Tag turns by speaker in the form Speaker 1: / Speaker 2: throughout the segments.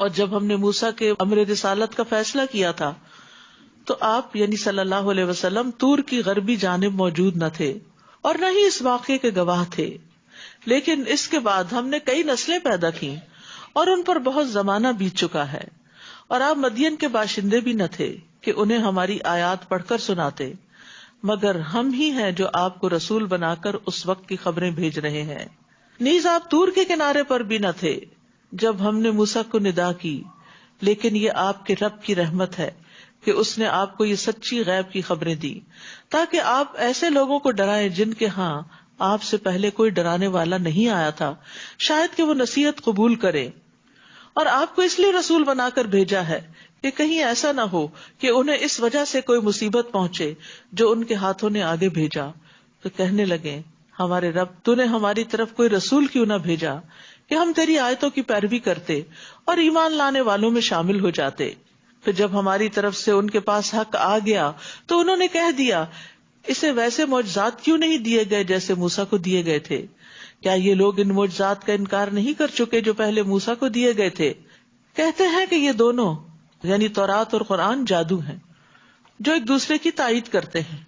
Speaker 1: اور جب ہم نے موسیٰ کے امر رسالت کا فیصلہ کیا تھا تو آپ یعنی صلی اللہ علیہ وسلم طور کی غربی جانب موجود نہ تھے اور نہ ہی اس واقعے کے گواہ تھے، لیکن اس کے بعد ہم نے کئی نسلیں پیدا کی اور ان پر بہت زمانہ بیت چکا ہے، اور آپ مدین کے باشندے بھی نہ تھے کہ انہیں ہماری آیات پڑھ کر سناتے، مگر ہم ہی ہیں جو آپ کو رسول بنا کر اس وقت کی خبریں بھیج رہے ہیں۔ نیز آپ طور کے کنارے پر بھی نہ تھے جب ہم نے موسیٰ کو ندا کی، لیکن یہ آپ کے رب کی رحمت ہے کہ اس نے آپ کو یہ سچی غیب کی خبریں دی تاکہ آپ ایسے لوگوں کو ڈرائیں جن کے ہاں آپ سے پہلے کوئی ڈرانے والا نہیں آیا تھا، شاید کہ وہ نصیحت قبول کرے۔ اور آپ کو اس لیے رسول بنا کر بھیجا ہے کہ کہیں ایسا نہ ہو کہ انہیں اس وجہ سے کوئی مصیبت پہنچے جو ان کے ہاتھوں نے آگے بھیجا، تو کہنے لگے ہمارے رب تو نے ہماری طرف کوئی رسول کیوں نہ بھیجا کہ ہم تیری آیتوں کی پیروی کرتے اور ایمان لانے والوں میں شامل ہو جاتے۔ پھر جب ہماری طرف سے ان کے پاس حق آ گیا تو انہوں نے کہہ دیا اسے ویسے معجزات کیوں نہیں دیے گئے جیسے موسیٰ کو دیے گئے تھے؟ کیا یہ لوگ ان معجزات کا انکار نہیں کر چکے جو پہلے موسیٰ کو دیے گئے تھے؟ کہتے ہیں کہ یہ دونوں یعنی تورات اور قرآن جادو ہیں جو ایک دوسرے کی تائید کرتے ہیں،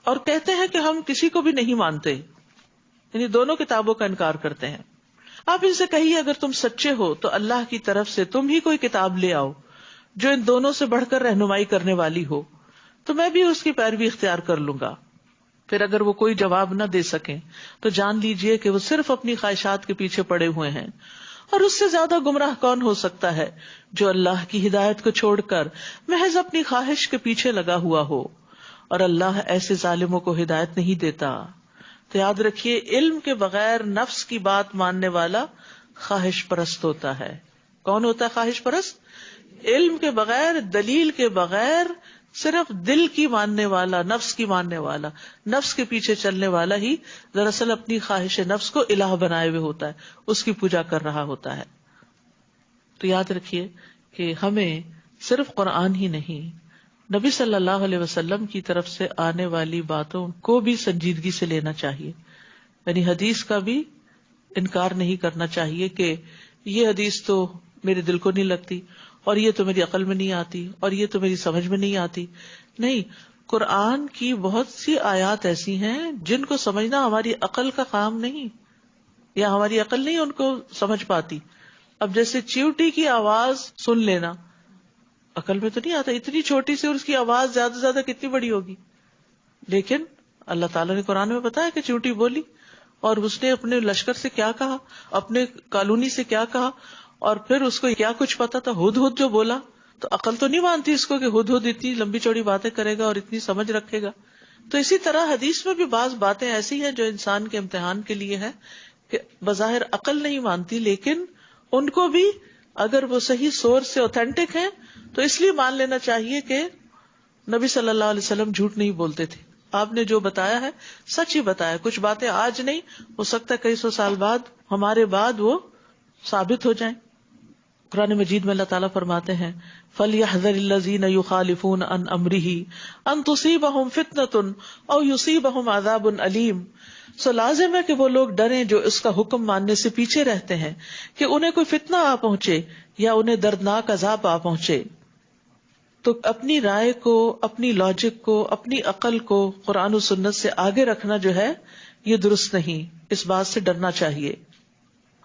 Speaker 1: اور کہتے ہیں کہ ہم کسی کو بھی نہیں مانتے، یعنی دونوں کتابوں کا انکار کرتے ہیں۔ آپ ان سے کہیے اگر تم سچے ہو تو اللہ کی طرف سے تم ہی کوئی کتاب لے آؤ جو ان دونوں سے بڑھ کر رہنمائی کرنے والی ہو، تو میں بھی اس کی پیروی اختیار کر لوں گا۔ پھر اگر وہ کوئی جواب نہ دے سکیں تو جان لیجئے کہ وہ صرف اپنی خواہشات کے پیچھے پڑے ہوئے ہیں، اور اس سے زیادہ گمراہ کون ہو سکتا ہے جو اللہ کی ہدایت کو چھوڑ کر محض اپنی خواہش کے پیچھے لگا ہوا ہو، اور اللہ ایسے ظالموں کو ہدایت نہیں دیتا۔ تو یاد رکھیے علم کے بغیر نفس کی بات ماننے والا خواہش پرست ہوتا ہے۔ کون ہوتا ہے خواہش پرست؟ علم کے بغیر، دلیل کے بغیر صرف دل کی ماننے والا، نفس کی ماننے والا، نفس کے پیچھے چلنے والا ہی دراصل اپنی خواہش نفس کو الہ بنائے ہوئے ہوتا ہے، اس کی پوجا کر رہا ہوتا ہے۔ تو یاد رکھیے کہ ہمیں صرف قرآن ہی نہیں، نبی صلی اللہ علیہ وسلم کی طرف سے آنے والی باتوں کو بھی سنجیدگی سے لینا چاہیے، یعنی حدیث کا بھی انکار نہیں کرنا چاہیے کہ یہ حدیث تو میرے دل کو نہیں لگتی، اور یہ تو میری عقل میں نہیں آتی، اور یہ تو میری سمجھ میں نہیں آتی۔ نہیں، قرآن کی بہت سی آیات ایسی ہیں جن کو سمجھنا ہماری عقل کا کام نہیں، یا ہماری عقل نہیں ان کو سمجھ پاتی۔ اب جیسے چیوٹی کی آواز سن لینا، عقل میں تو نہیں آتا، اتنی چھوٹی سی اور اس کی آواز زیادہ سے زیادہ کتنی بڑی ہوگی، لیکن اللہ تعالیٰ نے قرآن میں بتایا کہ چیوٹی بولی، اور اس نے اپنے لشکر سے کیا کہا، اپنے کالونی سے کیا کہا، اور پھر اس کو کیا کچھ پتا تھا، ہد ہد جو بولا، تو عقل تو نہیں مانتی اس کو کہ ہد ہد اتنی لمبی چوڑی باتیں کرے گا اور اتنی سمجھ رکھے گا۔ تو اسی طرح حدیث میں بھی بعض باتیں ایسی ہیں جو انسان کے امتحان کے لیے ہے کہ بظاہر عقل نہیں مانتی، لیکن ان کو بھی اگر وہ صحیح سورس سے اوتھینٹک ہیں تو اس لیے مان لینا چاہیے کہ نبی صلی اللہ علیہ وسلم جھوٹ نہیں بولتے تھے، آپ نے جو بتایا ہے سچ ہی بتایا۔ کچھ باتیں آج نہیں، ہو سکتا ہے کئی سو سال بعد ہمارے بعد وہ ثابت ہو جائیں۔ قرآن مجید میں اللہ تعالیٰ فرماتے ہیں فَلْيَحْذَرِ الَّذِينَ يُخَالِفُونَ عَنْ أَمْرِهِ أَن تُصِيبَهُمْ فِتْنَةٌ أَوْ يُصِيبَهُمْ عَذَابٌ أَلِيمٌ۔ سو لازم ہے کہ وہ لوگ ڈریں جو اس کا حکم ماننے سے پیچھے رہتے ہیں کہ انہیں کوئی فتنہ آ پہنچے یا انہیں دردناک عذاب آ پہنچے۔ تو اپنی رائے کو، اپنی لاجک کو، اپنی عقل کو قرآن و سنت سے آگے رکھنا جو ہے یہ درست نہیں، اس بات سے ڈرنا چاہیے۔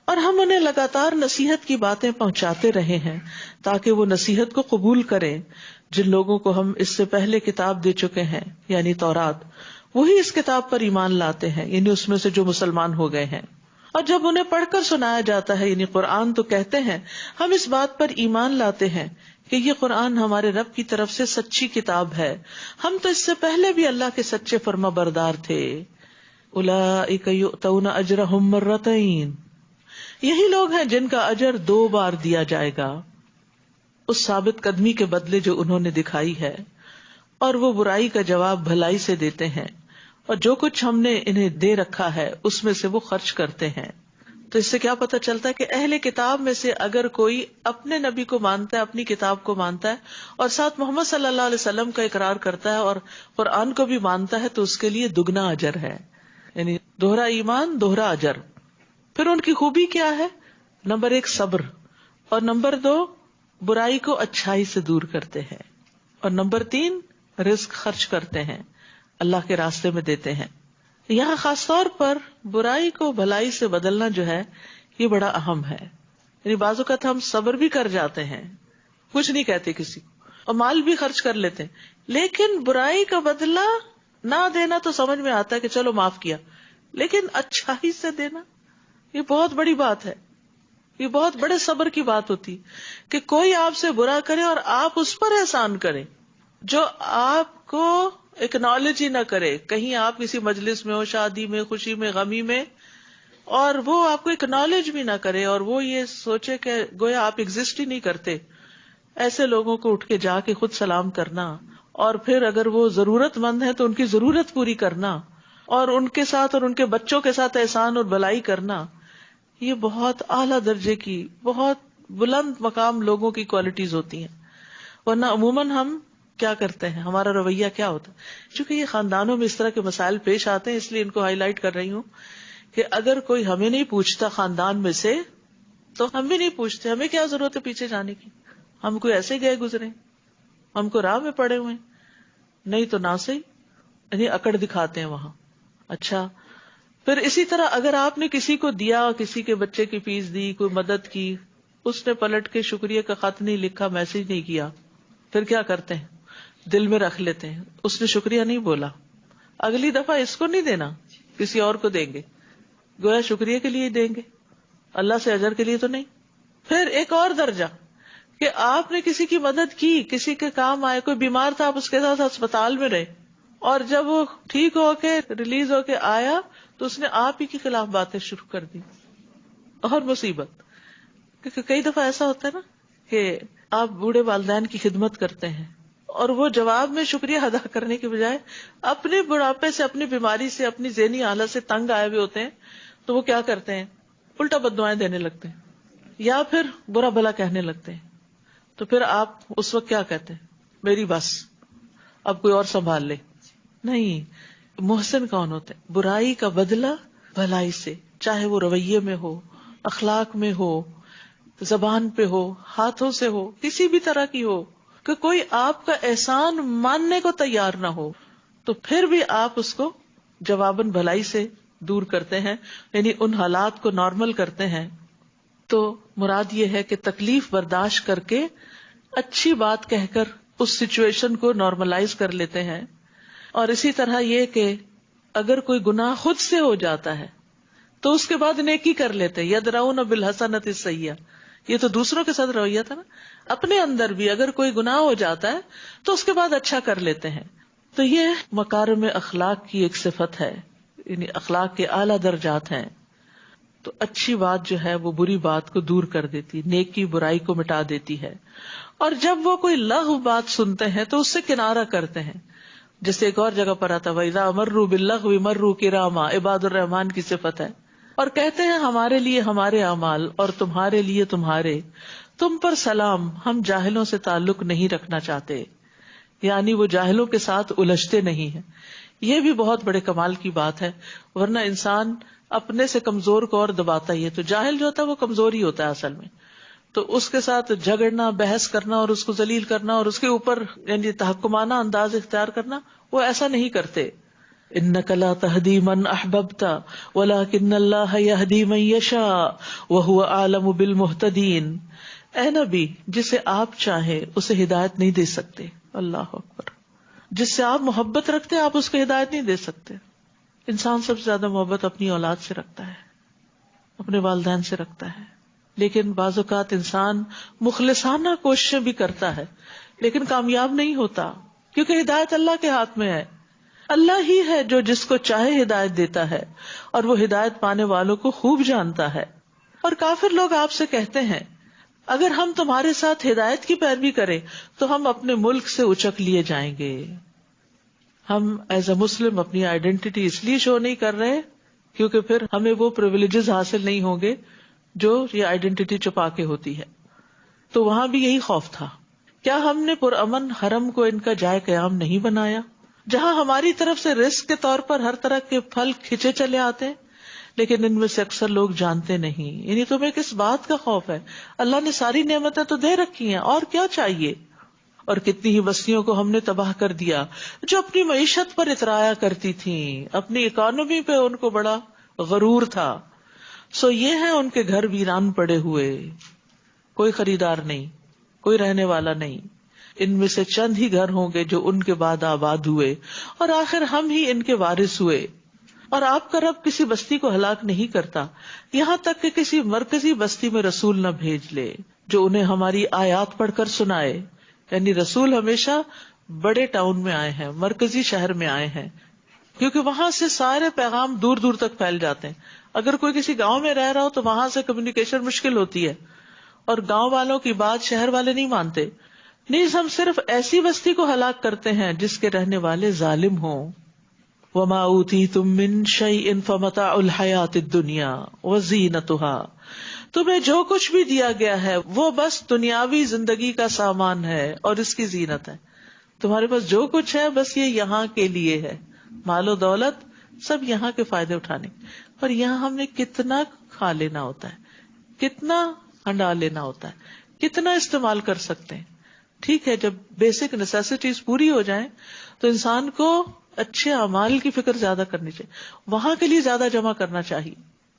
Speaker 1: اور ہم انہیں لگاتار نصیحت کی باتیں پہنچاتے رہے ہیں تاکہ وہ نصیحت کو قبول کریں۔ جن لوگوں کو ہم اس سے پہلے کتاب دے چکے ہیں یعنی تورات، وہی اس کتاب پر ایمان لاتے ہیں، یعنی اس میں سے جو مسلمان ہو گئے ہیں۔ اور جب انہیں پڑھ کر سنایا جاتا ہے یعنی قرآن، تو کہتے ہیں ہم اس بات پر ایمان لاتے ہیں کہ یہ قرآن ہمارے رب کی طرف سے سچی کتاب ہے، ہم تو اس سے پہلے بھی اللہ کے سچے فرما بردار تھے۔ اولئک یؤتون اجرہم مرتین، یہی لوگ ہیں جن کا اجر 2 بار دیا جائے گا، اس ثابت قدمی کے بدلے جو انہوں نے دکھائی ہے، اور وہ برائی کا جواب بھلائی سے دیتے ہیں، اور جو کچھ ہم نے انہیں دے رکھا ہے اس میں سے وہ خرچ کرتے ہیں۔ تو اس سے کیا پتہ چلتا ہے کہ اہل کتاب میں سے اگر کوئی اپنے نبی کو مانتا ہے، اپنی کتاب کو مانتا ہے، اور ساتھ محمد صلی اللہ علیہ وسلم کا اقرار کرتا ہے اور قرآن کو بھی مانتا ہے، تو اس کے لیے دگنا اجر ہے، یعنی دوہرا ایمان دوہرا اجر۔ پھر ان کی خوبی کیا ہے؟ نمبر 1 صبر، اور نمبر 2 برائی کو اچھائی سے دور کرتے ہیں. اور نمبر 3 رزق خرچ کرتے ہیں, اللہ کے راستے میں دیتے ہیں. یہاں خاص طور پر برائی کو بھلائی سے بدلنا جو ہے یہ بڑا اہم ہے. یعنی بعض اوقات ہم صبر بھی کر جاتے ہیں, کچھ نہیں کہتے کسی کو, اور مال بھی خرچ کر لیتے ہیں, لیکن برائی کا بدلہ نہ دینا تو سمجھ میں آتا ہے کہ چلو معاف کیا, لیکن اچھائی سے دینا یہ بہت بڑی بات ہے. یہ بہت بڑے صبر کی بات ہوتی کہ کوئی آپ سے برا کرے اور آپ اس پر احسان کریں, جو آپ کو اکنالج ہی نہ کرے. کہیں آپ کسی مجلس میں ہو, شادی میں, خوشی میں, غمی میں, اور وہ آپ کو اکنالج بھی نہ کرے اور وہ یہ سوچے کہ گویا آپ ایگزسٹ ہی نہیں کرتے. ایسے لوگوں کو اٹھ کے جا کے خود سلام کرنا, اور پھر اگر وہ ضرورت مند ہے تو ان کی ضرورت پوری کرنا, اور ان کے ساتھ اور ان کے بچوں کے ساتھ احسان اور بھلائی کرنا, یہ بہت اعلیٰ درجے کی, بہت بلند مقام لوگوں کی کوالٹیز ہوتی ہیں. ورنہ عموماً ہم کیا کرتے ہیں, ہمارا رویہ کیا ہوتا ہے؟ چونکہ یہ خاندانوں میں اس طرح کے مسائل پیش آتے ہیں, اس لیے ان کو ہائی لائٹ کر رہی ہوں کہ اگر کوئی ہمیں نہیں پوچھتا خاندان میں سے تو ہم بھی نہیں پوچھتے. ہمیں کیا ضرورت ہے پیچھے جانے کی؟ ہم کوئی ایسے گئے گزرے, ہم کو راہ میں پڑے ہوئے, نہیں تو نہ صحیح, یعنی اکڑ دکھاتے ہیں وہاں. اچھا, پھر اسی طرح اگر آپ نے کسی کو دیا, کسی کے بچے کی فیس دی, کوئی مدد کی, اس نے پلٹ کے شکریہ کا خط نہیں لکھا, میسج نہیں کیا, پھر کیا کرتے ہیں؟ دل میں رکھ لیتے ہیں, اس نے شکریہ نہیں بولا, اگلی دفعہ اس کو نہیں دینا, کسی اور کو دیں گے, گویا شکریہ کے لیے دیں گے, اللہ سے اجر کے لیے تو نہیں. پھر ایک اور درجہ کہ آپ نے کسی کی مدد کی, کسی کے کام آئے, کوئی بیمار تھا, آپ اس کے ساتھ اسپتال میں رہے, اور جب وہ ٹھیک ہو کے ریلیز ہو کے آیا تو اس نے آپ ہی کے خلاف باتیں شروع کر دی. اور مصیبت, کیونکہ کئی دفعہ ایسا ہوتا ہے نا کہ آپ بوڑھے والدین کی خدمت کرتے ہیں اور وہ جواب میں شکریہ ادا کرنے کے بجائے اپنے بڑھاپے سے, اپنی بیماری سے, اپنی ذہنی حالت سے تنگ آئے ہوئے ہوتے ہیں, تو وہ کیا کرتے ہیں؟ الٹا بددعائیں دینے لگتے ہیں یا پھر برا بھلا کہنے لگتے ہیں. تو پھر آپ اس وقت کیا کہتے ہیں؟ میری بس, اب کوئی اور سنبھال لے. نہیں, محسن کون ہوتے ہیں؟ برائی کا بدلہ بھلائی سے, چاہے وہ رویے میں ہو, اخلاق میں ہو, زبان پہ ہو, ہاتھوں سے ہو, کسی بھی طرح کی ہو, کہ کوئی آپ کا احسان ماننے کو تیار نہ ہو تو پھر بھی آپ اس کو جواباً بھلائی سے دور کرتے ہیں, یعنی ان حالات کو نارمل کرتے ہیں. تو مراد یہ ہے کہ تکلیف برداشت کر کے اچھی بات کہہ کر اس سچویشن کو نارملائز کر لیتے ہیں. اور اسی طرح یہ کہ اگر کوئی گناہ خود سے ہو جاتا ہے تو اس کے بعد نیکی کر لیتے ہیں. یدرؤون بالحسنۃ السیئۃ, یہ تو دوسروں کے ساتھ رویہ تھا نا, اپنے اندر بھی اگر کوئی گناہ ہو جاتا ہے تو اس کے بعد اچھا کر لیتے ہیں. تو یہ مکارم اخلاق کی ایک صفت ہے, یعنی اخلاق کے اعلیٰ درجات ہیں. تو اچھی بات جو ہے وہ بری بات کو دور کر دیتی, نیکی برائی کو مٹا دیتی ہے. اور جب وہ کوئی لغو بات سنتے ہیں تو اس سے کنارہ کرتے ہیں, جیسے ایک اور جگہ پر آتا وَإِذَا مَرُّوا بِاللَّغْوِ مَرُّوا كِرَامًا, عباد الرحمان کی صفت ہے. اور کہتے ہیں ہمارے لیے ہمارے اعمال اور تمہارے لیے تمہارے, تم پر سلام, ہم جاہلوں سے تعلق نہیں رکھنا چاہتے, یعنی وہ جاہلوں کے ساتھ الجھتے نہیں ہیں. یہ بھی بہت بڑے کمال کی بات ہے, ورنہ انسان اپنے سے کمزور کو اور دباتا ہی ہے. تو جاہل جو ہوتا ہے وہ کمزور ہی ہوتا ہے اصل میں, تو اس کے ساتھ جھگڑنا, بحث کرنا اور اس کو ذلیل کرنا اور اس کے اوپر یعنی تحکمانہ انداز اختیار کرنا, وہ ایسا نہیں کرتے. انک لا تہدی من احببت ولکن اللہ یہدی من یشاء وہو اعلم بالمہتدین. اے نبی, جسے آپ چاہیں اسے ہدایت نہیں دے سکتے. اللہ اکبر. جس سے آپ محبت رکھتے آپ اس کو ہدایت نہیں دے سکتے. انسان سب سے زیادہ محبت اپنی اولاد سے رکھتا ہے, اپنے والدین سے رکھتا ہے, لیکن بعض اوقات انسان مخلصانہ کوششیں بھی کرتا ہے لیکن کامیاب نہیں ہوتا, کیونکہ ہدایت اللہ کے ہاتھ میں ہے. اللہ ہی ہے جو جس کو چاہے ہدایت دیتا ہے, اور وہ ہدایت پانے والوں کو خوب جانتا ہے. اور کافر لوگ آپ سے کہتے ہیں اگر ہم تمہارے ساتھ ہدایت کی پیروی کریں تو ہم اپنے ملک سے اچک لیے جائیں گے. ہم ایز اے مسلم اپنی آئیڈینٹی اس لیے شو نہیں کر رہے کیونکہ پھر ہمیں وہ پریویلیجز حاصل نہیں ہوں گے جو یہ آئیڈینٹی چھپا کے ہوتی ہے. تو وہاں بھی یہی خوف تھا. کیا ہم نے پرامن حرم کو ان کا جائے قیام نہیں بنایا, جہاں ہماری طرف سے رزق کے طور پر ہر طرح کے پھل کھچے چلے آتے ہیں, لیکن ان میں سے اکثر لوگ جانتے نہیں. یعنی تمہیں کس بات کا خوف ہے؟ اللہ نے ساری نعمتیں تو دے رکھی ہیں، اور کیا چاہیے؟ اور کتنی ہی بستیوں کو ہم نے تباہ کر دیا جو اپنی معیشت پر اترایا کرتی تھیں، اپنی اکانومی پہ ان کو بڑا غرور تھا. سو یہ ہیں ان کے گھر ویران پڑے ہوئے، کوئی خریدار نہیں، کوئی رہنے والا نہیں. ان میں سے چند ہی گھر ہوں گے جو ان کے بعد آباد ہوئے، اور آخر ہم ہی ان کے وارث ہوئے. اور آپ کا رب کسی بستی کو ہلاک نہیں کرتا یہاں تک کہ کسی مرکزی بستی میں رسول نہ بھیج لے جو انہیں ہماری آیات پڑھ کر سنائے. یعنی رسول ہمیشہ بڑے ٹاؤن میں آئے ہیں، مرکزی شہر میں آئے ہیں، کیونکہ وہاں سے سارے پیغام دور دور تک پھیل جاتے ہیں. اگر کوئی کسی گاؤں میں رہ رہا ہو تو وہاں سے کمیونیکیشن مشکل ہوتی ہے، اور گاؤں والوں کی بات شہر والے نہیں مانتے. نیز ہم صرف ایسی بستی کو ہلاک کرتے ہیں جس کے رہنے والے ظالم ہوں. وما اوتیتم من شیء فمتاع الحیات الدنیا وزینتها، تمہیں جو کچھ بھی دیا گیا ہے وہ بس دنیاوی زندگی کا سامان ہے اور اس کی زینت ہے. تمہارے پاس جو کچھ ہے بس یہ یہاں کے لیے ہے، مال و دولت سب یہاں کے فائدے اٹھانے. پر یہاں ہم نے کتنا کھا لینا ہوتا ہے، کتنا ہنڈا لینا ہوتا ہے، کتنا استعمال کر سکتے ہیں. ٹھیک ہے، جب بیسک نیسیسٹیز پوری ہو جائیں تو انسان کو اچھے اعمال کی فکر زیادہ کرنی چاہیے، وہاں کے لیے زیادہ جمع کرنا چاہیے.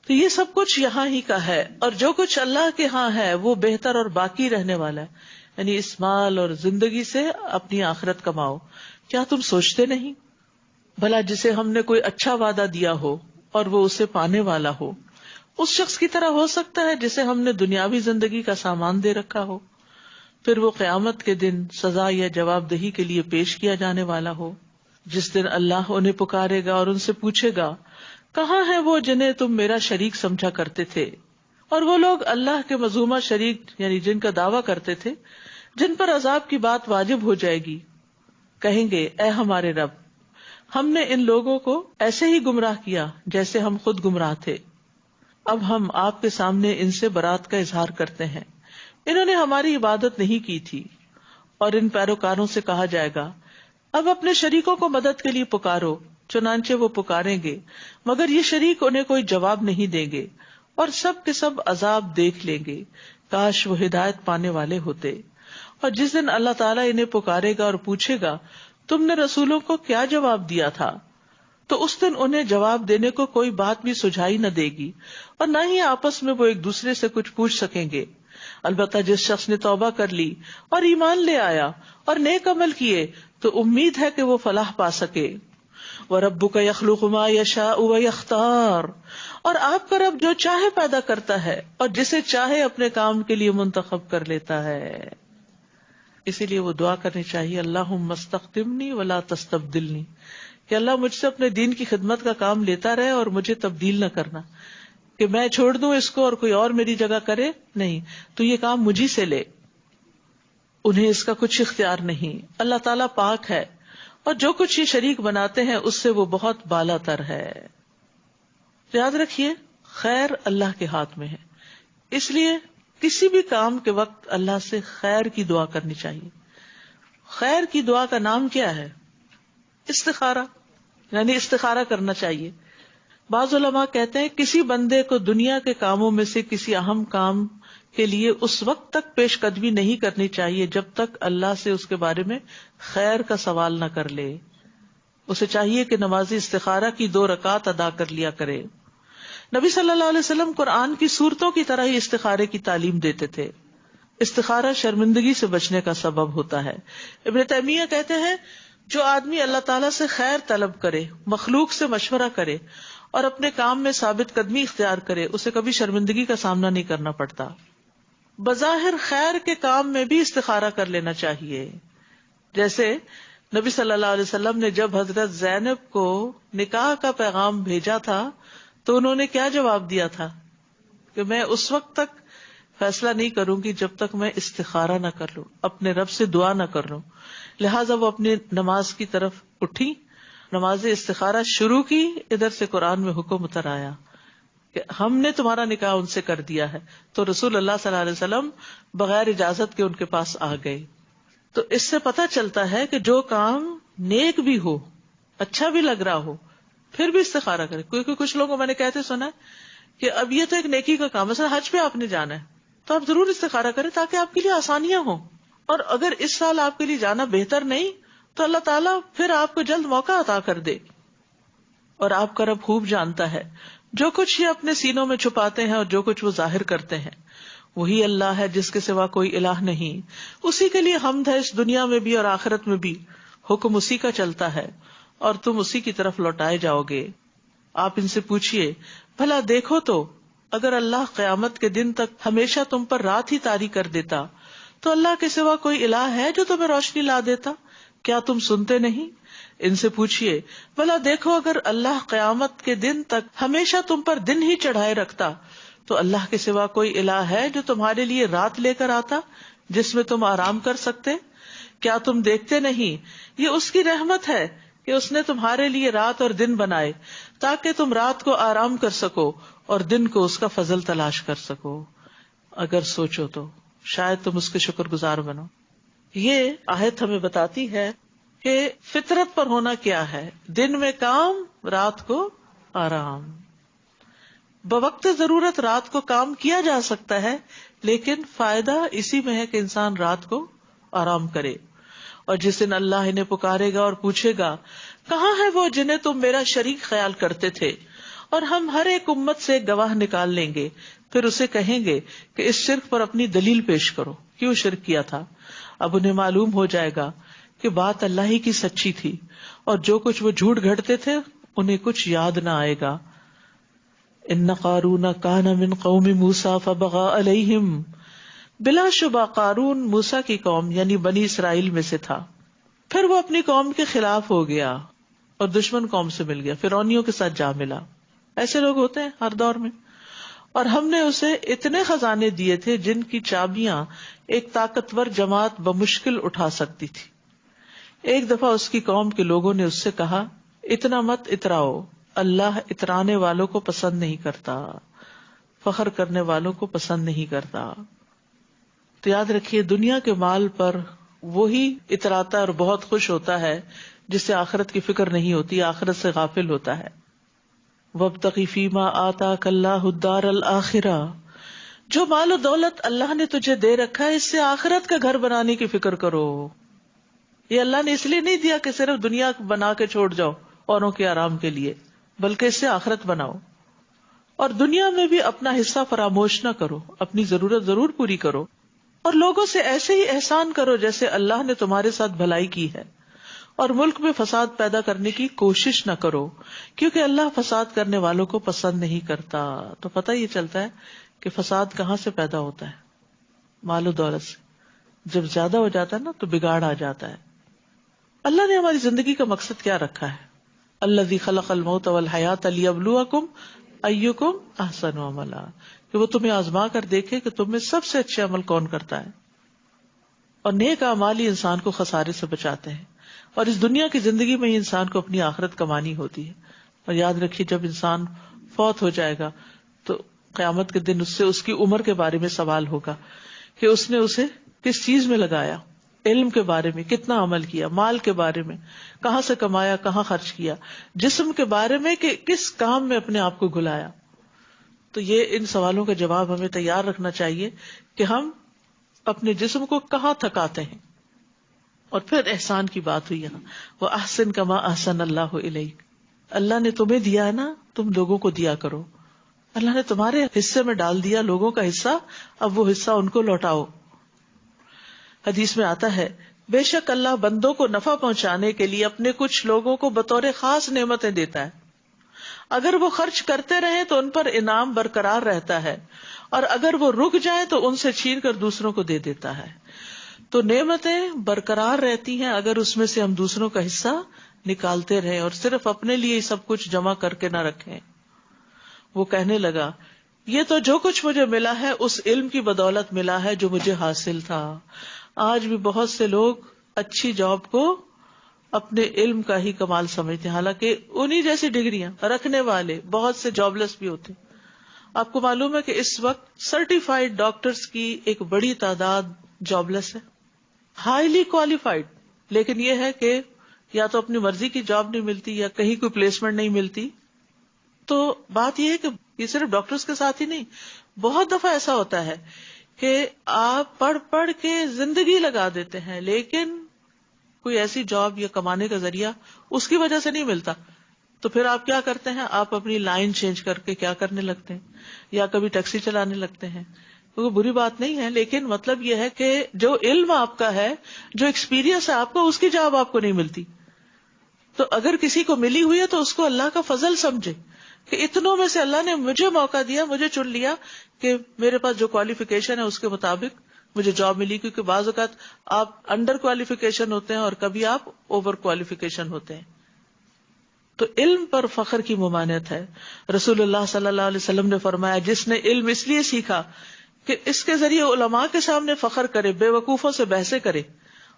Speaker 1: تو یہ سب کچھ یہاں ہی کا ہے، اور جو کچھ اللہ کے ہاں ہے وہ بہتر اور باقی رہنے والا ہے. یعنی اس مال اور زندگی سے اپنی آخرت کماؤ. کیا تم سوچتے نہیں؟ بھلا جسے ہم نے کوئی اچھا وعدہ دیا ہو اور وہ اسے پانے والا ہو، اس شخص کی طرح ہو سکتا ہے جسے ہم نے دنیاوی زندگی کا سامان دے رکھا ہو، پھر وہ قیامت کے دن سزا یا جواب دہی کے لیے پیش کیا جانے والا ہو، جس دن اللہ انہیں پکارے گا اور ان سے پوچھے گا کہاں ہیں وہ جنہیں تم میرا شریک سمجھا کرتے تھے؟ اور وہ لوگ اللہ کے مذمومہ شریک یعنی جن کا دعویٰ کرتے تھے، جن پر عذاب کی بات واجب ہو جائے گی، کہیں گے اے ہمارے رب، ہم نے ان لوگوں کو ایسے ہی گمراہ کیا جیسے ہم خود گمراہ تھے. اب ہم آپ کے سامنے ان سے برات کا اظہار کرتے ہیں، انہوں نے ہماری عبادت نہیں کی تھی. اور ان پیروکاروں سے کہا جائے گا اب اپنے شریکوں کو مدد کے لیے پکارو، چنانچہ وہ پکاریں گے مگر یہ شریک انہیں کوئی جواب نہیں دیں گے، اور سب کے سب عذاب دیکھ لیں گے. کاش وہ ہدایت پانے والے ہوتے. اور جس دن اللہ تعالیٰ انہیں پکارے گا اور پوچھے گا تم نے رسولوں کو کیا جواب دیا تھا، تو اس دن انہیں جواب دینے کو کوئی بات بھی سجھائی نہ دے گی، اور نہ ہی آپس میں وہ ایک دوسرے سے کچھ پوچھ سکیں گے. البتہ جس شخص نے توبہ کر لی اور ایمان لے آیا اور نیک عمل کیے تو امید ہے کہ وہ فلاح پا سکے. وَرَبُّكَ يَخْلُقُ مَا يَشَاءُ وَيَخْتَارُ، اور آپ کا رب جو چاہے پیدا کرتا ہے اور جسے چاہے اپنے کام کے لیے منتخب کر لیتا ہے. اسی لیے وہ دعا کرنی چاہیے اللہم استخدمنی ولا تستبدلنی، کہ اللہ مجھ سے اپنے دین کی خدمت کا کام لیتا رہے اور مجھے تبدیل نہ کرنا، کہ میں چھوڑ دوں اس کو اور کوئی اور میری جگہ کرے. نہیں، تو یہ کام مجھی سے لے. انہیں اس کا کچھ اختیار نہیں. اللہ تعالیٰ پاک ہے اور جو کچھ یہ شریک بناتے ہیں اس سے وہ بہت بالا تر ہے. یاد رکھیے خیر اللہ کے ہاتھ میں ہے، اس لیے کسی بھی کام کے وقت اللہ سے خیر کی دعا کرنی چاہیے. خیر کی دعا کا نام کیا ہے؟ استخارہ، یعنی استخارہ کرنا چاہیے. بعض علماء کہتے ہیں کسی بندے کو دنیا کے کاموں میں سے کسی اہم کام کے لیے اس وقت تک پیش قدمی نہیں کرنی چاہیے جب تک اللہ سے اس کے بارے میں خیر کا سوال نہ کر لے. اسے چاہیے کہ نمازی استخارہ کی 2 رکعات ادا کر لیا کرے. نبی صلی اللہ علیہ وسلم قرآن کی سورتوں کی طرح ہی استخارے کی تعلیم دیتے تھے. استخارہ شرمندگی سے بچنے کا سبب ہوتا ہے. ابن تیمیہ کہتے ہیں جو آدمی اللہ تعالیٰ سے خیر طلب کرے، مخلوق سے مشورہ کرے اور اپنے کام میں ثابت قدمی اختیار کرے، اسے کبھی شرمندگی کا سامنا نہیں کرنا پڑتا. بظاہر خیر کے کام میں بھی استخارہ کر لینا چاہیے. جیسے نبی صلی اللہ علیہ وسلم نے جب حضرت زینب کو نکاح کا پیغام بھیجا تھا تو انہوں نے کیا جواب دیا تھا کہ میں اس وقت تک فیصلہ نہیں کروں گی جب تک میں استخارہ نہ کر لوں، اپنے رب سے دعا نہ کر لوں. لہٰذا وہ اپنی نماز کی طرف اٹھی، نماز استخارہ شروع کی. ادھر سے قرآن میں حکم اتر آیا کہ ہم نے تمہارا نکاح ان سے کر دیا ہے. تو رسول اللہ صلی اللہ علیہ وسلم بغیر اجازت کے ان کے پاس آ گئے. تو اس سے پتہ چلتا ہے کہ جو کام نیک بھی ہو، اچھا بھی لگ رہا ہو، پھر بھی استخارہ کرے. کیونکہ کچھ لوگوں کو میں نے کہتے سنا ہے کہ اب یہ تو ایک نیکی کا کام ہے, مثلا حج پہ آپ نے جانا ہے تو آپ ضرور استخارہ کریں تاکہ آپ کے لیے آسانیاں ہوں. اور اگر اس سال آپ کے لیے جانا بہتر نہیں تو اللہ تعالیٰ پھر آپ کو جلد موقع عطا کر دے. اور آپ کا رب خوب جانتا ہے جو کچھ یہ اپنے سینوں میں چھپاتے ہیں اور جو کچھ وہ ظاہر کرتے ہیں. وہی اللہ ہے جس کے سوا کوئی الہ نہیں, اسی کے لیے حمد ہے اس دنیا میں بھی اور آخرت میں بھی. حکم اسی کا چلتا ہے اور تم اسی کی طرف لوٹائے جاؤ گے. آپ ان سے پوچھئے بھلا دیکھو تو اگر اللہ قیامت کے دن تک ہمیشہ تم پر رات ہی طاری کر دیتا تو اللہ کے سوا کوئی الہ ہے جو تمہیں روشنی لا دیتا؟ کیا تم سنتے نہیں؟ ان سے پوچھئے بھلا دیکھو اگر اللہ قیامت کے دن تک ہمیشہ تم پر دن ہی چڑھائے رکھتا تو اللہ کے سوا کوئی الہ ہے جو تمہارے لیے رات لے کر آتا جس میں تم آرام کر سکتے؟ کیا تم دیکھتے نہیں یہ اس کی رحمت ہے کہ اس نے تمہارے لیے رات اور دن بنائے تاکہ تم رات کو آرام کر سکو اور دن کو اس کا فضل تلاش کر سکو. اگر سوچو تو شاید تم اس کے شکر گزار بنو. یہ آیت ہمیں بتاتی ہے کہ فطرت پر ہونا کیا ہے, دن میں کام رات کو آرام. بوقت ضرورت رات کو کام کیا جا سکتا ہے لیکن فائدہ اسی میں ہے کہ انسان رات کو آرام کرے. اور جس دن اللہ انہیں پکارے گا اور پوچھے گا کہاں ہے وہ جنہیں تم میرا شریک خیال کرتے تھے, اور ہم ہر ایک امت سے ایک گواہ نکال لیں گے, پھر اسے کہیں گے کہ اس شرک پر اپنی دلیل پیش کرو, کیوں شرک کیا تھا. اب انہیں معلوم ہو جائے گا کہ بات اللہ ہی کی سچی تھی اور جو کچھ وہ جھوٹ گھڑتے تھے انہیں کچھ یاد نہ آئے گا. ان قارون کان من قوم موسیٰ فبغى علیہم, بلا شبہ قارون موسیٰ کی قوم یعنی بنی اسرائیل میں سے تھا, پھر وہ اپنی قوم کے خلاف ہو گیا اور دشمن قوم سے مل گیا, فرعونیوں کے ساتھ جا ملا. ایسے لوگ ہوتے ہیں ہر دور میں. اور ہم نے اسے اتنے خزانے دیے تھے جن کی چابیاں ایک طاقتور جماعت بمشکل اٹھا سکتی تھی. ایک دفعہ اس کی قوم کے لوگوں نے اس سے کہا اتنا مت اتراؤ, اللہ اترانے والوں کو پسند نہیں کرتا, فخر کرنے والوں کو پسند نہیں کرتا. تو یاد رکھیے دنیا کے مال پر وہی اتراتا ہے اور بہت خوش ہوتا ہے جس سے آخرت کی فکر نہیں ہوتی, آخرت سے غافل ہوتا ہے. وابتغ فیما آتاک اللہ الدار الآخرہ, جو مال و دولت اللہ نے تجھے دے رکھا ہے اس سے آخرت کا گھر بنانے کی فکر کرو. یہ اللہ نے اس لیے نہیں دیا کہ صرف دنیا بنا کے چھوڑ جاؤ اوروں کے آرام کے لیے, بلکہ اس سے آخرت بناؤ. اور دنیا میں بھی اپنا حصہ فراموش نہ کرو, اپنی ضرورت ضرور پوری کرو, اور لوگوں سے ایسے ہی احسان کرو جیسے اللہ نے تمہارے ساتھ بھلائی کی ہے. اور ملک میں فساد پیدا کرنے کی کوشش نہ کرو کیونکہ اللہ فساد کرنے والوں کو پسند نہیں کرتا. تو پتہ یہ چلتا ہے کہ فساد کہاں سے پیدا ہوتا ہے, مال و دولت سے. جب زیادہ ہو جاتا ہے نا تو بگاڑ آ جاتا ہے. اللہ نے ہماری زندگی کا مقصد کیا رکھا ہے, الذی خلق الموت والحیات لیبلوکم ایکم احسن عملا, کہ وہ تمہیں آزما کر دیکھے کہ تم میں سب سے اچھے عمل کون کرتا ہے. اور نیک اعمال ہی انسان کو خسارے سے بچاتے ہیں, اور اس دنیا کی زندگی میں ہی انسان کو اپنی آخرت کمانی ہوتی ہے. اور یاد رکھیے جب انسان فوت ہو جائے گا تو قیامت کے دن اس سے اس کی عمر کے بارے میں سوال ہوگا کہ اس نے اسے کس چیز میں لگایا, علم کے بارے میں کتنا عمل کیا, مال کے بارے میں کہاں سے کمایا کہاں خرچ کیا, جسم کے بارے میں کہ کس کام میں اپنے آپ کو گلایا. تو یہ ان سوالوں کا جواب ہمیں تیار رکھنا چاہیے کہ ہم اپنے جسم کو کہاں تھکاتے ہیں. اور پھر احسان کی بات ہوئی یہاں, وہ احسن کما احسن اللہ الیک, اللہ نے تمہیں دیا ہے نا, تم لوگوں کو دیا کرو. اللہ نے تمہارے حصے میں ڈال دیا لوگوں کا حصہ, اب وہ حصہ ان کو لوٹاؤ. حدیث میں آتا ہے بے شک اللہ بندوں کو نفع پہنچانے کے لیے اپنے کچھ لوگوں کو بطور خاص نعمتیں دیتا ہے. اگر وہ خرچ کرتے رہیں تو ان پر انعام برقرار رہتا ہے, اور اگر وہ رک جائیں تو ان سے چھین کر دوسروں کو دے دیتا ہے. تو نعمتیں برقرار رہتی ہیں اگر اس میں سے ہم دوسروں کا حصہ نکالتے رہیں اور صرف اپنے لیے سب کچھ جمع کر کے نہ رکھیں. وہ کہنے لگا یہ تو جو کچھ مجھے ملا ہے اس علم کی بدولت ملا ہے جو مجھے حاصل تھا. آج بھی بہت سے لوگ اچھی جاب کو اپنے علم کا ہی کمال سمجھتے ہیں, حالانکہ انہی جیسی ڈگریاں رکھنے والے بہت سے جاب لیس بھی ہوتے ہیں. آپ کو معلوم ہے کہ اس وقت سرٹیفائڈ ڈاکٹرز کی ایک بڑی تعداد جاب لیس ہے, ہائیلی کوالیفائڈ, لیکن یہ ہے کہ یا تو اپنی مرضی کی جاب نہیں ملتی یا کہیں کوئی پلیسمنٹ نہیں ملتی. تو بات یہ ہے کہ یہ صرف ڈاکٹرز کے ساتھ ہی نہیں، بہت دفعہ ایسا ہوتا ہے کہ آپ پڑھ پڑھ کے زندگی لگا دیتے ہیں لیکن کوئی ایسی جاب یا کمانے کا ذریعہ اس کی وجہ سے نہیں ملتا. تو پھر آپ کیا کرتے ہیں؟ آپ اپنی لائن چینج کر کے کیا کرنے لگتے ہیں؟ یا کبھی ٹیکسی چلانے لگتے ہیں. وہ بری بات نہیں ہے، لیکن مطلب یہ ہے کہ جو علم آپ کا ہے، جو ایکسپیرینس ہے آپ کا، اس کی جاب آپ کو نہیں ملتی. تو اگر کسی کو ملی ہوئی ہے تو اس کو اللہ کا فضل سمجھے کہ اتنوں میں سے اللہ نے مجھے موقع دیا، مجھے چن لیا کہ میرے پاس جو کوالیفیکیشن ہے اس کے مطابق مجھے جاب ملی. کیونکہ بعض اوقات آپ انڈر کوالیفیکیشن ہوتے ہیں اور کبھی آپ اوور کوالیفیکیشن ہوتے ہیں. تو علم پر فخر کی ممانعت ہے. رسول اللہ صلی اللہ علیہ وسلم نے فرمایا جس نے علم اس لیے سیکھا کہ اس کے ذریعے علماء کے سامنے فخر کرے، بے وقوفوں سے بحثیں کرے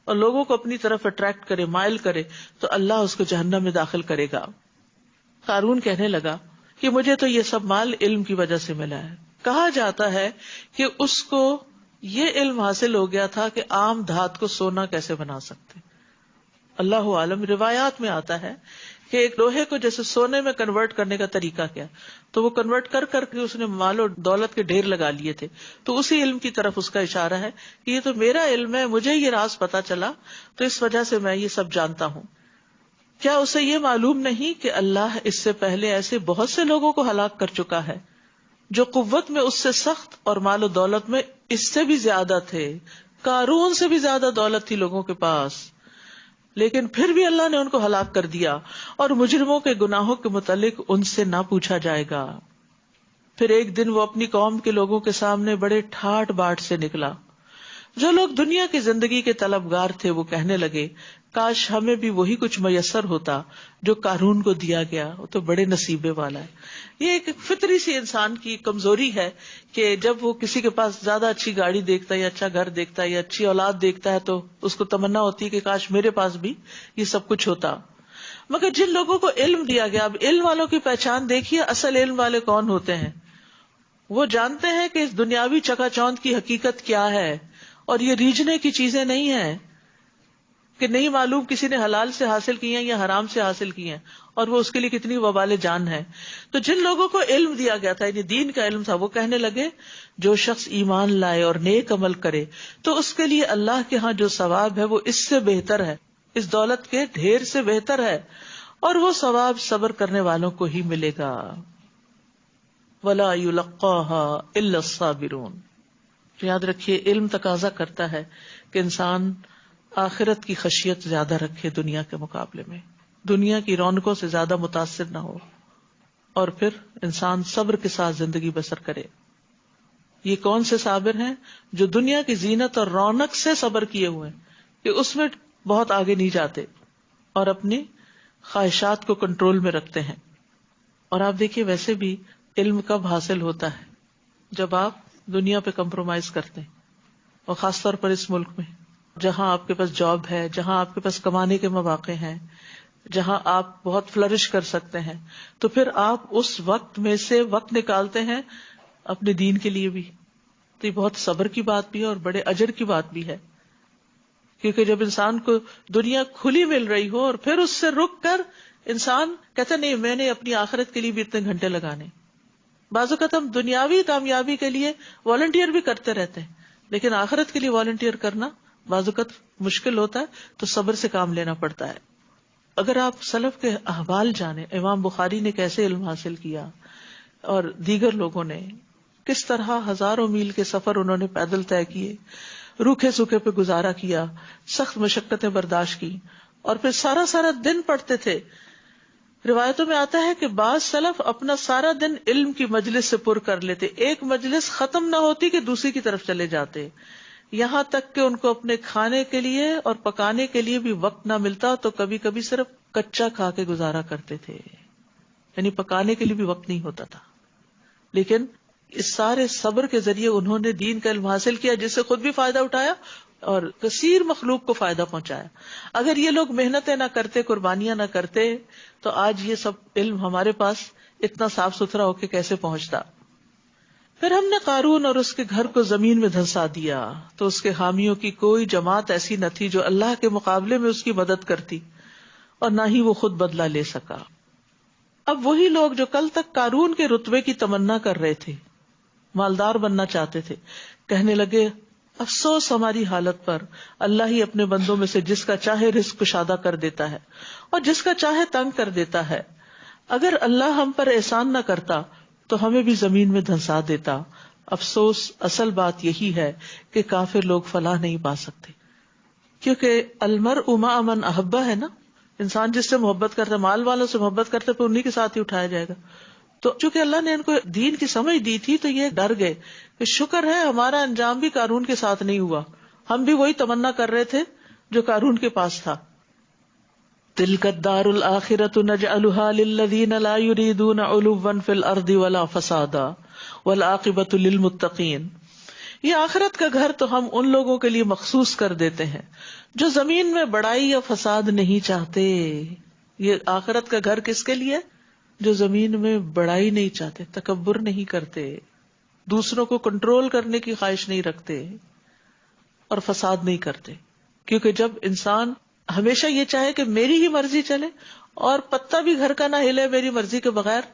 Speaker 1: اور لوگوں کو اپنی طرف اٹریکٹ کرے، مائل کرے، تو اللہ اس کو جہنم میں داخل کرے گا. قارون کہنے لگا کہ مجھے تو یہ سب مال علم کی وجہ سے ملا ہے. کہا جاتا ہے کہ اس کو یہ علم حاصل ہو گیا تھا کہ عام دھات کو سونا کیسے بنا سکتے. اللہ عالم. روایات میں آتا ہے کہ ایک لوہے کو جیسے سونے میں کنورٹ کرنے کا طریقہ کیا، تو وہ کنورٹ کر کر کے اس نے مال و دولت کے ڈھیر لگا لیے تھے. تو اسی علم کی طرف اس کا اشارہ ہے کہ یہ تو میرا علم ہے، مجھے یہ راز پتا چلا تو اس وجہ سے میں یہ سب جانتا ہوں. کیا اسے یہ معلوم نہیں کہ اللہ اس سے پہلے ایسے بہت سے لوگوں کو ہلاک کر چکا ہے جو قوت میں اس سے سخت اور مال و دولت میں اس سے بھی زیادہ تھے. قارون سے بھی زیادہ دولت تھی لوگوں کے پاس، لیکن پھر بھی اللہ نے ان کو ہلاک کر دیا اور مجرموں کے گناہوں کے متعلق ان سے نہ پوچھا جائے گا. پھر ایک دن وہ اپنی قوم کے لوگوں کے سامنے بڑے ٹھاٹ باٹ سے نکلا. جو لوگ دنیا کی زندگی کے طلبگار تھے وہ کہنے لگے کاش ہمیں بھی وہی کچھ میسر ہوتا جو قارون کو دیا گیا، وہ تو بڑے نصیبے والا ہے. یہ ایک فطری سی انسان کی کمزوری ہے کہ جب وہ کسی کے پاس زیادہ اچھی گاڑی دیکھتا ہے یا اچھا گھر دیکھتا ہے یا اچھی اولاد دیکھتا ہے تو اس کو تمنا ہوتی ہے کہ کاش میرے پاس بھی یہ سب کچھ ہوتا. مگر جن لوگوں کو علم دیا گیا، اب علم والوں کی پہچان دیکھیے، اصل علم والے کون ہوتے ہیں. وہ جانتے ہیں کہ اس دنیاوی چکا چوند کی حقیقت کیا ہے اور یہ ریجھنے کی چیزیں نہیں ہیں کہ نہیں معلوم کسی نے حلال سے حاصل کی ہیں یا حرام سے حاصل کی ہیں اور وہ اس کے لیے کتنی وبال جان ہے. تو جن لوگوں کو علم دیا گیا تھا، یعنی دین کا علم تھا، وہ کہنے لگے جو شخص ایمان لائے اور نیک عمل کرے تو اس کے لیے اللہ کے ہاں جو ثواب ہے وہ اس سے بہتر ہے، اس دولت کے ڈھیر سے بہتر ہے، اور وہ ثواب صبر کرنے والوں کو ہی ملے گا. وَلَا يُلَقَّاهَا إِلَّا الصَّابِرُونَ. یاد رکھیے علم تقاضا کرتا ہے کہ انسان آخرت کی خشیت زیادہ رکھے دنیا کے مقابلے میں، دنیا کی رونقوں سے زیادہ متاثر نہ ہو، اور پھر انسان صبر کے ساتھ زندگی بسر کرے. یہ کون سے صابر ہیں؟ جو دنیا کی زینت اور رونق سے صبر کیے ہوئے ہیں کہ اس میں بہت آگے نہیں جاتے اور اپنی خواہشات کو کنٹرول میں رکھتے ہیں. اور آپ دیکھیے ویسے بھی علم کب حاصل ہوتا ہے؟ جب آپ دنیا پہ کمپرومائز کرتے ہیں، اور خاص طور پر اس ملک میں جہاں آپ کے پاس جاب ہے، جہاں آپ کے پاس کمانے کے مواقع ہیں، جہاں آپ بہت فلرش کر سکتے ہیں، تو پھر آپ اس وقت میں سے وقت نکالتے ہیں اپنے دین کے لیے بھی. تو یہ بہت صبر کی بات بھی ہے اور بڑے اجر کی بات بھی ہے، کیونکہ جب انسان کو دنیا کھلی مل رہی ہو اور پھر اس سے رک کر انسان کہتا نہیں میں نے اپنی آخرت کے لیے بھی اتنے گھنٹے لگانے. بعض اوقات ہم دنیاوی کامیابی کے لیے والنٹیئر بھی کرتے رہتے ہیں، لیکن آخرت کے لیے والنٹیئر کرنا بعض اوقات مشکل ہوتا ہے، تو صبر سے کام لینا پڑتا ہے. اگر آپ سلف کے احوال جانیں، امام بخاری نے کیسے علم حاصل کیا اور دیگر لوگوں نے کس طرح ہزاروں میل کے سفر انہوں نے پیدل طے کیے، روکھے سوکھے پہ گزارا کیا، سخت مشقتیں برداشت کی، اور پھر سارا سارا دن پڑھتے تھے. روایتوں میں آتا ہے کہ بعض سلف اپنا سارا دن علم کی مجلس سے پر کر لیتے، ایک مجلس ختم نہ ہوتی کہ دوسری کی طرف چلے جاتے، یہاں تک کہ ان کو اپنے کھانے کے لیے اور پکانے کے لیے بھی وقت نہ ملتا تو کبھی کبھی صرف کچا کھا کے گزارا کرتے تھے، یعنی پکانے کے لیے بھی وقت نہیں ہوتا تھا. لیکن اس سارے صبر کے ذریعے انہوں نے دین کا علم حاصل کیا، جس سے خود بھی فائدہ اٹھایا اور کثیر مخلوق کو فائدہ پہنچایا. اگر یہ لوگ محنتیں نہ کرتے، قربانیاں نہ کرتے، تو آج یہ سب علم ہمارے پاس اتنا صاف ستھرا ہو کے کیسے پہنچتا. پھر ہم نے قارون اور اس کے گھر کو زمین میں دھنسا دیا تو اس کے حامیوں کی کوئی جماعت ایسی نہ تھی جو اللہ کے مقابلے میں اس کی مدد کرتی، اور نہ ہی وہ خود بدلہ لے سکا. اب وہی لوگ جو کل تک قارون کے رتبے کی تمنا کر رہے تھے، مالدار بننا چاہتے تھے، کہنے لگے افسوس ہماری حالت پر، اللہ ہی اپنے بندوں میں سے جس کا چاہے رزق کشادہ کر دیتا ہے اور جس کا چاہے تنگ کر دیتا ہے. اگر اللہ ہم پر احسان نہ کرتا تو ہمیں بھی زمین میں دھنسا دیتا. افسوس اصل بات یہی ہے کہ کافر لوگ فلاح نہیں پا سکتے، کیونکہ المرء مع من احبہ ہے نا، انسان جس سے محبت کرتا ہے، مال والوں سے محبت کرتا ہے، پھر انہی کے ساتھ ہی اٹھایا جائے گا. تو چونکہ اللہ نے ان کو دین کی سمجھ دی تھی تو یہ ڈر گئے کہ شکر ہے ہمارا انجام بھی قارون کے ساتھ نہیں ہوا، ہم بھی وہی تمنا کر رہے تھے جو قارون کے پاس تھا. تلک الدار الآخرۃ نجعلها للذین لا یریدون علوا فی الارض ولا فسادا والعاقبۃ للمتقین. یہ آخرت کا گھر تو ہم ان لوگوں کے لیے مخصوص کر دیتے ہیں جو زمین میں بڑائی یا فساد نہیں چاہتے. یہ آخرت کا گھر کس کے لیے؟ جو زمین میں بڑائی نہیں چاہتے، تکبر نہیں کرتے، دوسروں کو کنٹرول کرنے کی خواہش نہیں رکھتے اور فساد نہیں کرتے. کیونکہ جب انسان ہمیشہ یہ چاہے کہ میری ہی مرضی چلے اور پتا بھی گھر کا نہ ہلے میری مرضی کے بغیر،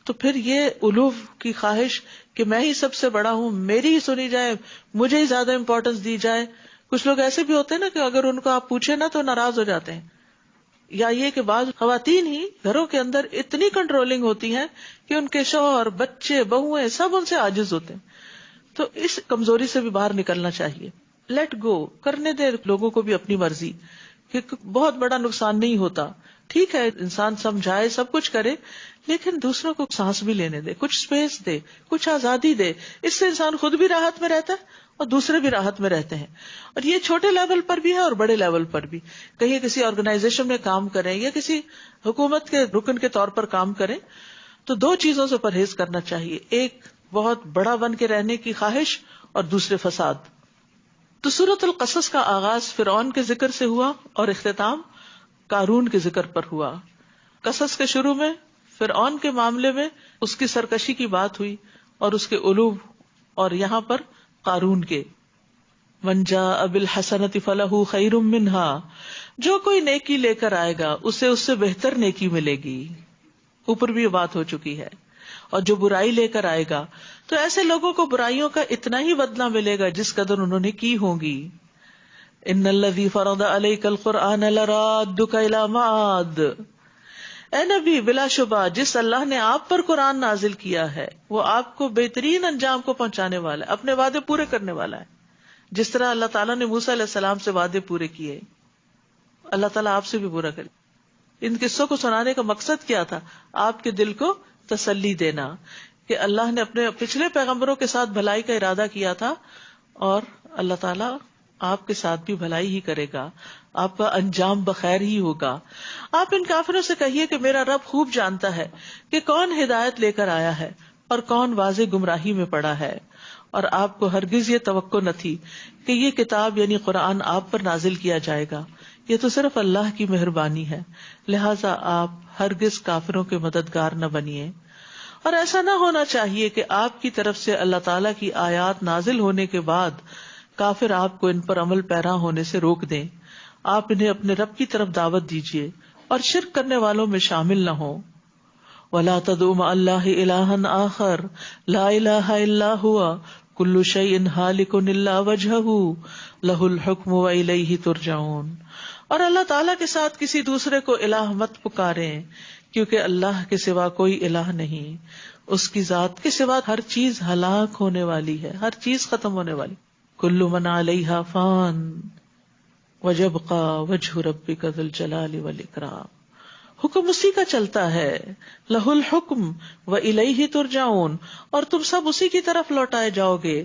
Speaker 1: تو پھر یہ علو کی خواہش کہ میں ہی سب سے بڑا ہوں، میری ہی سنی جائے، مجھے ہی زیادہ امپورٹنس دی جائے. کچھ لوگ ایسے بھی ہوتے ہیں نا کہ اگر ان کو آپ پوچھیں نا تو ناراض ہو جاتے ہیں. یا یہ کہ بعض خواتین ہی گھروں کے اندر اتنی کنٹرولنگ ہوتی ہیں کہ ان کے شوہر، بچے، بہویں سب ان سے عاجز ہوتے ہیں. تو اس کمزوری سے بھی باہر نکلنا چاہیے. لیٹ گو، کرنے دے لوگوں کو بھی اپنی مرضی، کہ بہت بڑا نقصان نہیں ہوتا. ٹھیک ہے انسان سمجھائے، سب کچھ کرے، لیکن دوسروں کو سانس بھی لینے دے، کچھ سپیس دے، کچھ آزادی دے. اس سے انسان خود بھی راحت میں رہتا ہے اور دوسرے بھی راحت میں رہتے ہیں. اور یہ چھوٹے لیول پر بھی ہے اور بڑے لیول پر بھی. کہیں کسی آرگنائزیشن میں کام کریں یا کسی حکومت کے رکن کے طور پر کام کریں تو دو چیزوں سے پرہیز کرنا چاہیے. ایک بہت بڑا بن کے رہنے کی خواہش اور دوسرے فساد. تو سورۃ القصص کا آغاز فرعون کے ذکر سے ہوا اور اختتام قارون کے ذکر پر ہوا. قصص کے شروع میں فرعون کے معاملے میں اس کی سرکشی کی بات ہوئی اور اس کے علو، اور یہاں پر قارون کے. من جاء بالحسنۃ فلہ خیر منہا، جو کوئی نیکی لے کر آئے گا اسے اس سے بہتر نیکی ملے گی. اوپر بھی یہ بات ہو چکی ہے. اور جو برائی لے کر آئے گا تو ایسے لوگوں کو برائیوں کا اتنا ہی بدلہ ملے گا جس قدر انہوں نے کی ہوں گی. ان الذی فرض علیک القرآن لرادک الی معاد، اے نبی بلا شبہ جس اللہ نے آپ پر قرآن نازل کیا ہے وہ آپ کو بہترین انجام کو پہنچانے والا ہے، اپنے وعدے پورے کرنے والا ہے. جس طرح اللہ تعالیٰ نے موسیٰ علیہ السلام سے وعدے پورے کیے، اللہ تعالیٰ آپ سے بھی پورا کرے. ان قصوں کو سنانے کا مقصد کیا تھا؟ آپ کے دل کو تسلی دینا کہ اللہ نے اپنے پچھلے پیغمبروں کے ساتھ بھلائی کا ارادہ کیا تھا اور اللہ تعالیٰ آپ کے ساتھ بھی بھلائی ہی کرے گا، آپ کا انجام بخیر ہی ہوگا. آپ ان کافروں سے کہیے کہ میرا رب خوب جانتا ہے کہ کون ہدایت لے کر آیا ہے اور کون واضح گمراہی میں پڑا ہے، اور آپ کو ہرگز یہ توقع نہ تھی کہ یہ کتاب یعنی قرآن آپ پر نازل کیا جائے گا. یہ تو صرف اللہ کی مہربانی ہے، لہٰذا آپ ہرگز کافروں کے مددگار نہ بنیے. اور ایسا نہ ہونا چاہیے کہ آپ کی طرف سے اللہ تعالیٰ کی آیات نازل ہونے کے بعد کافر آپ کو ان پر عمل پیرا ہونے سے روک دیں. آپ انہیں اپنے رب کی طرف دعوت دیجیے اور شرک کرنے والوں میں شامل نہ ہوں. وَلَا تَدْعُ مَعَ اللَّهِ إِلَٰهًا آخَرَ لَا إِلَٰهَ إِلَّا هُوَ كُلُّ شَيْءٍ هَالِكٌ إِلَّا وَجْهَهُ لَهُ الْحُكْمُ وَإِلَيْهِ تُرْجَعُونَ. اور اللہ تعالیٰ کے ساتھ کسی دوسرے کو الہ مت پکاریں، کیونکہ اللہ کے سوا کوئی الہ نہیں، اس کی ذات کے سوا ہر چیز ہلاک ہونے والی ہے، ہر چیز ختم ہونے والی. کل من علیہا فان ویبقی وجہ ربک ذو الجلال والاکرام. حکم اسی کا چلتا ہے، لہ الحکم والیہ ترجعون، اور تم سب اسی کی طرف لوٹائے جاؤ گے